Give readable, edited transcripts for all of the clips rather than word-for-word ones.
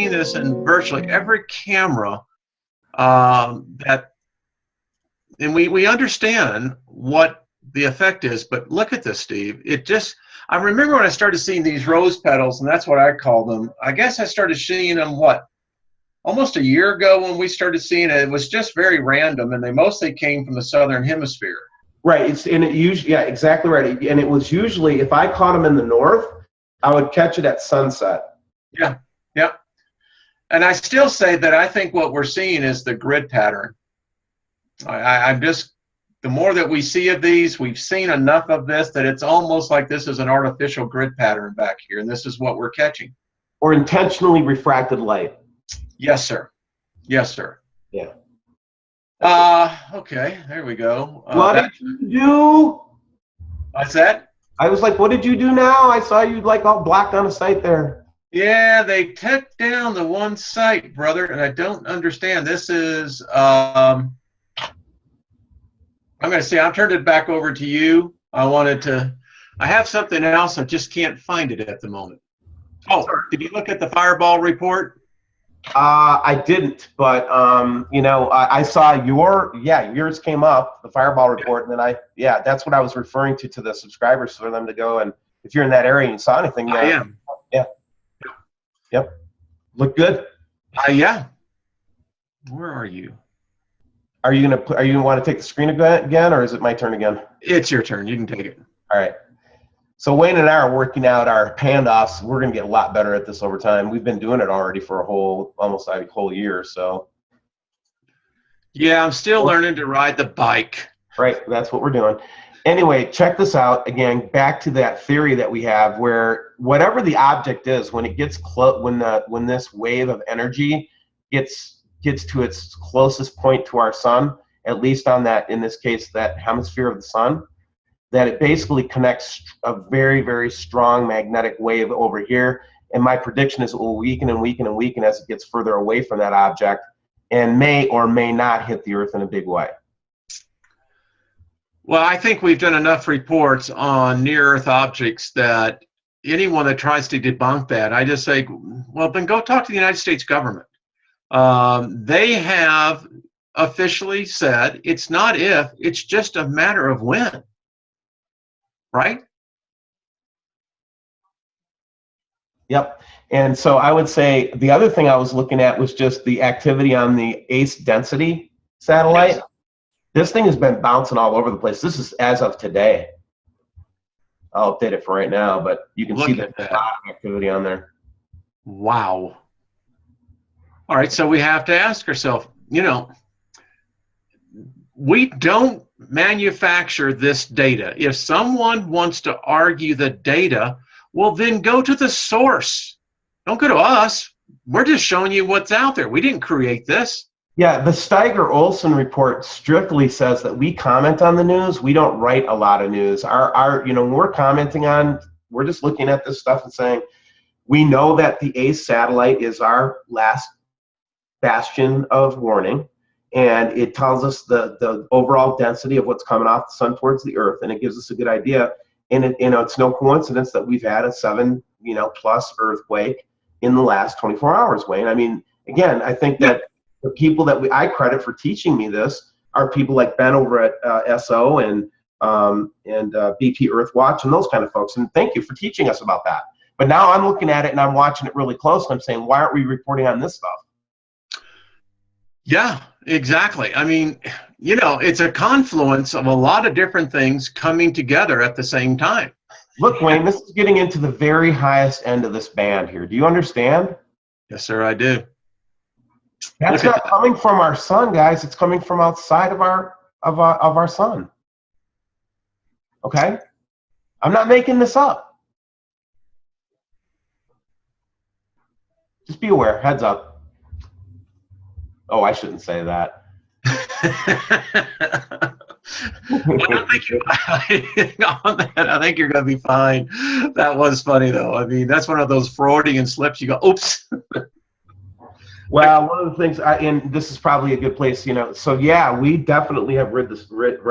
this in virtually every camera and we understand what the effect is, but look at this, Steve. I remember when I started seeing these rose petals, and that's what I call them. I guess I started seeing them, almost a year ago when we started seeing it. It was just very random, and they mostly came from the southern hemisphere. Right. Yeah, exactly right. And it was usually, if I caught them in the north, I would catch it at sunset. Yeah, yeah. And I still say that I think what we're seeing is the grid pattern. The more that we see of these, we've seen enough of this that it's almost like this is an artificial grid pattern back here, and this is what we're catching. Or intentionally refracted light. Yes, sir. Yes, sir. Yeah. Okay, there we go. What did you do? What's that? I was like, what did you do now? I saw you like all blacked on a site there. Yeah, they took down the one site, brother, and I don't understand. This is, I'm going to say, I'll turn it back over to you. I have something else. I just can't find it at the moment. Oh, did you look at the fireball report? I didn't, but I saw yours came up, the fireball report, and then that's what I was referring to the subscribers, for them to go, and if you're in that area and you saw anything, I am. Yeah. Yep. Look good. Yeah. Where are you? Are you gonna want to take the screen again, or is it my turn again? It's your turn. You can take it. All right. So Wayne and I are working out our handoffs. We're going to get a lot better at this over time. We've been doing it already for almost a whole year. So. Yeah, I'm still learning to ride the bike. Right, that's what we're doing. Anyway, check this out. Again, back to that theory that we have, where whatever the object is, when it gets when this wave of energy gets to its closest point to our sun, at least on that, in this case, that hemisphere of the sun, that it basically connects a very, very strong magnetic wave over here. And my prediction is it will weaken and weaken and weaken as it gets further away from that object, and may or may not hit the Earth in a big way. Well, I think we've done enough reports on near-Earth objects that anyone that tries to debunk that, I just say, well, then go talk to the United States government. They have officially said it's not if, it's just a matter of when. Right? Yep. And so I would say the other thing I was looking at was just the activity on the ACE density satellite. Yes. This thing has been bouncing all over the place. This is as of today. I'll update it for right now, but you can see there's a lot of activity on there. Wow. All right, so we have to ask ourselves, we don't manufacture this data. If someone wants to argue the data, well, then go to the source. Don't go to us. We're just showing you what's out there. We didn't create this. Yeah, the Steiger-Olson report strictly says that we comment on the news. We don't write a lot of news. When we're commenting on, we're just looking at this stuff and saying, we know that the ACE satellite is our last bastion of warning. And it tells us the overall density of what's coming off the sun towards the Earth, and it gives us a good idea. And it's no coincidence that we've had a 7 plus earthquake in the last 24 hours, Wayne. I mean, again, I think that the people that I credit for teaching me this are people like Ben over at WSO and BP Earthwatch and those kind of folks. And thank you for teaching us about that. But now I'm looking at it and I'm watching it really close, and I'm saying, why aren't we reporting on this stuff? Yeah, exactly. I mean, it's a confluence of a lot of different things coming together at the same time. Look, Wayne, this is getting into the very highest end of this band here. Do you understand? Yes, sir, I do. That's not coming from our sun, guys. It's coming from outside of our sun. Okay? I'm not making this up. Just be aware. Heads up. Oh, I shouldn't say that. I think you're going to be fine. That was funny, though. I mean, that's one of those Freudian slips. You go, oops. Well, one of the things, and this is probably a good place, so yeah, we definitely have read the script.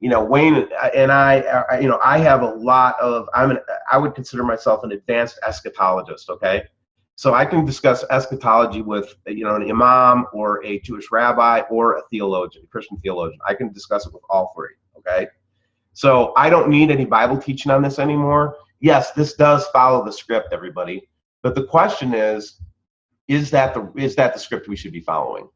Wayne and I have a lot of, I would consider myself an advanced eschatologist, okay? So I can discuss eschatology with, you know, an imam or a Jewish rabbi or a theologian, a Christian theologian. I can discuss it with all three, okay? So I don't need any Bible teaching on this anymore. Yes, this does follow the script, everybody. But the question is that the script we should be following?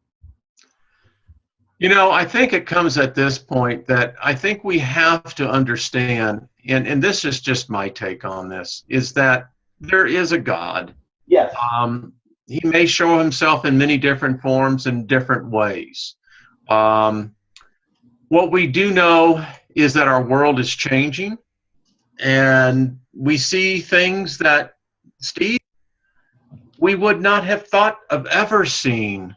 You know, I think it comes at this point that I think we have to understand, and this is just my take on this, is that there is a God. Yes. He may show himself in many different forms and different ways. What we do know is that our world is changing, and we see things that, Steve, we would not have thought of ever seeing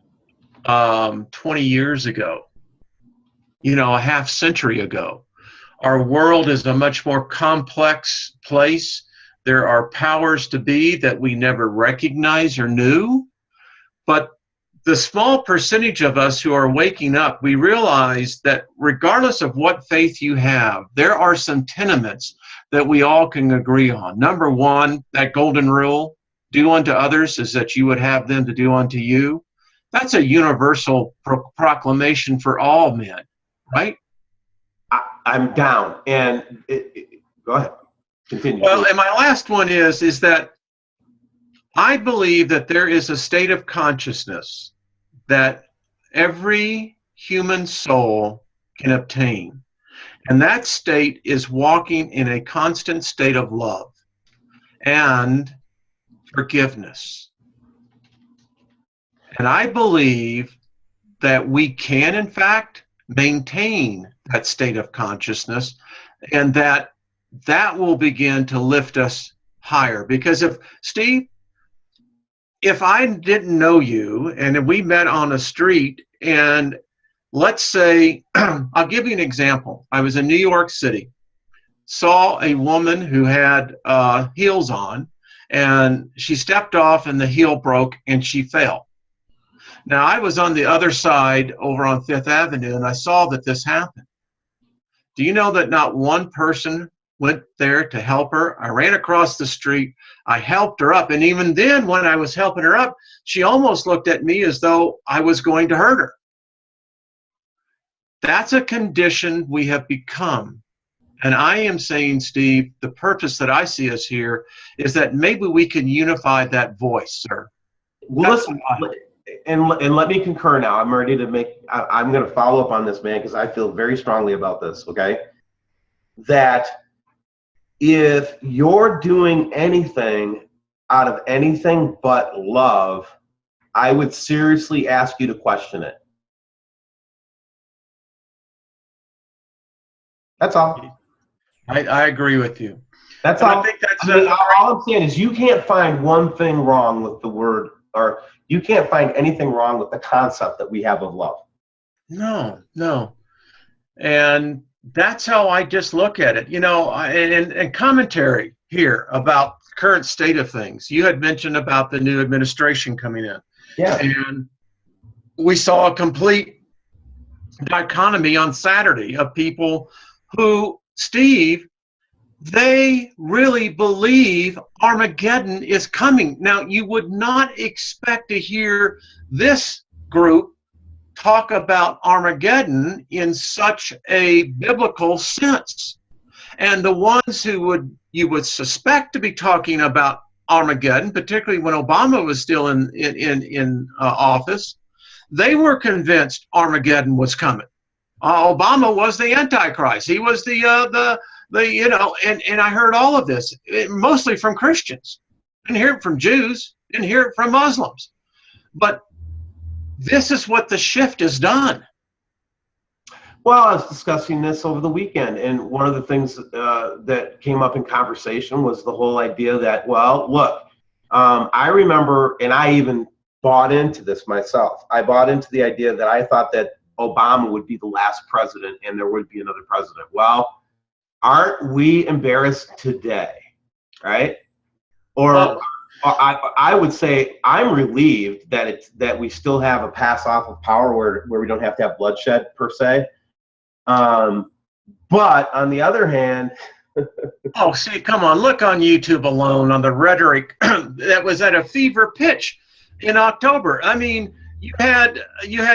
20 years ago, you know, a half century ago. Our world is a much more complex place. There are powers to be that we never recognized or knew. But the small percentage of us who are waking up, we realize that regardless of what faith you have, there are some tenements that we all can agree on. Number one, that golden rule, do unto others as that you would have them to do unto you. That's a universal proclamation for all men, right? I'm down. And go ahead. Continue. Well, and my last one is that I believe that there is a state of consciousness that every human soul can obtain. And that state is walking in a constant state of love and forgiveness. And I believe that we can, in fact, maintain that state of consciousness, and that will begin to lift us higher. Because if I didn't know you and we met on a street, and let's say, I'll give you an example. I was in New York City, saw a woman who had heels on, and she stepped off and the heel broke and she fell. Now, I was on the other side over on Fifth Avenue, and I saw that this happened. Do you know that not one person went there to help her? I ran across the street. I helped her up. And even then, when I was helping her up, she almost looked at me as though I was going to hurt her. That's a condition we have become. And I am saying, Steve, the purpose that I see us here is that maybe we can unify that voice, sir. Well, listen, and let me concur now. I'm ready to I'm going to follow up on this, man, because I feel very strongly about this, okay? That if you're doing anything out of anything but love, I would seriously ask you to question it. That's all. I agree with you. That's and all. I think that's all I'm saying is you can't find one thing wrong with the word, or you can't find anything wrong with the concept that we have of love. No. And that's how I just look at it. You know, and commentary here about current state of things. You had mentioned about the new administration coming in. Yeah. And we saw a complete dichotomy on Saturday of people who, Steve, they really believe Armageddon is coming. Now, you would not expect to hear this group talk about Armageddon in such a biblical sense. And the ones who you would suspect to be talking about Armageddon, particularly when Obama was still in office, they were convinced Armageddon was coming. Obama was the Antichrist. He was the you know, and I heard all of this, mostly from Christians. Didn't hear it from Jews, didn't hear it from Muslims. But this is what the shift has done. Well, I was discussing this over the weekend, and one of the things that came up in conversation was the whole idea that, well, look, I remember, and I even bought into this myself. I bought into the idea that I thought that Obama would be the last president and there would be another president. Well, aren't we embarrassed today, right? Or I would say I'm relieved that we still have a pass off of power where we don't have to have bloodshed per se. But on the other hand, Oh, see, come on, look on YouTube alone on the rhetoric that was at a fever pitch in October. I mean, you had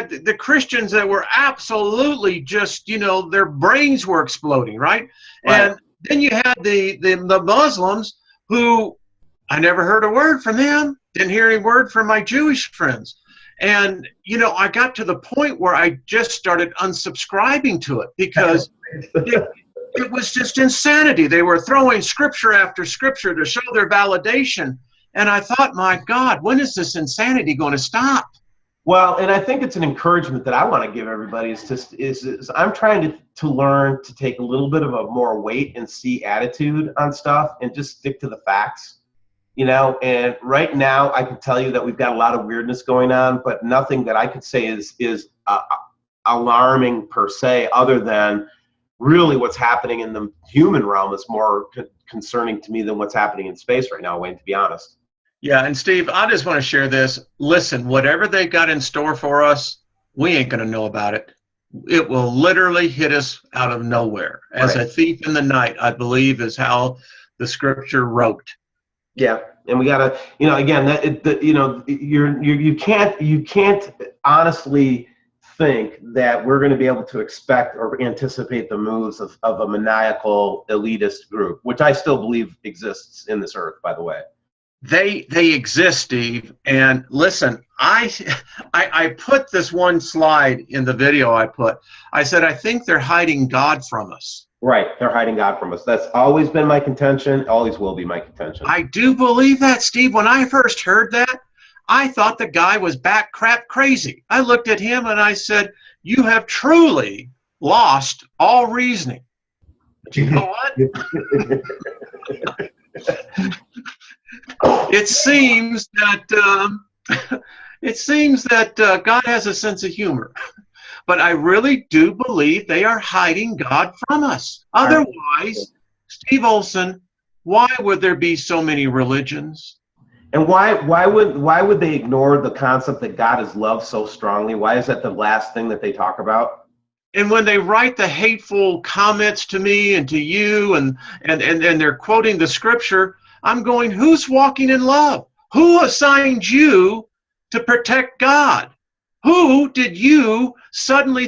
the Christians that were absolutely just, their brains were exploding, right? Right. And then you had the Muslims who I never heard a word from them, didn't hear any word from my Jewish friends. And, I got to the point where I just started unsubscribing to it because it was just insanity. They were throwing scripture after scripture to show their validation. And I thought, my God, when is this insanity going to stop? Well, and I think it's an encouragement that I want to give everybody is I'm trying to learn to take a little bit of a more wait and see attitude on stuff and just stick to the facts, and right now I can tell you that we've got a lot of weirdness going on, but nothing that I could say is alarming per se, other than really what's happening in the human realm is more concerning to me than what's happening in space right now, Wayne, to be honest. Yeah, and Steve, I just want to share this. Listen, whatever they got in store for us, we ain't going to know about it. It will literally hit us out of nowhere. As Right. a thief in the night, I believe is how the scripture wrote. Yeah, and we gotta, again, you can't honestly think that we're going to be able to expect or anticipate the moves of a maniacal elitist group, which I still believe exists in this earth, by the way. They exist, Steve. And listen, I put this one slide in the video I put. I said, I think they're hiding God from us. Right, they're hiding God from us. That's always been my contention, always will be my contention. I do believe that, Steve. When I first heard that, I thought the guy was bat crap crazy. I looked at him and I said, you have truly lost all reasoning. But you know what? It seems that God has a sense of humor. But I really do believe they are hiding God from us. Otherwise, Steve Olson, why would there be so many religions? And why would they ignore the concept that God is love so strongly? Why is that the last thing that they talk about? And when they write the hateful comments to me and to you and they're quoting the scripture, I'm going, who's walking in love? Who assigned you to protect God? Who did you suddenly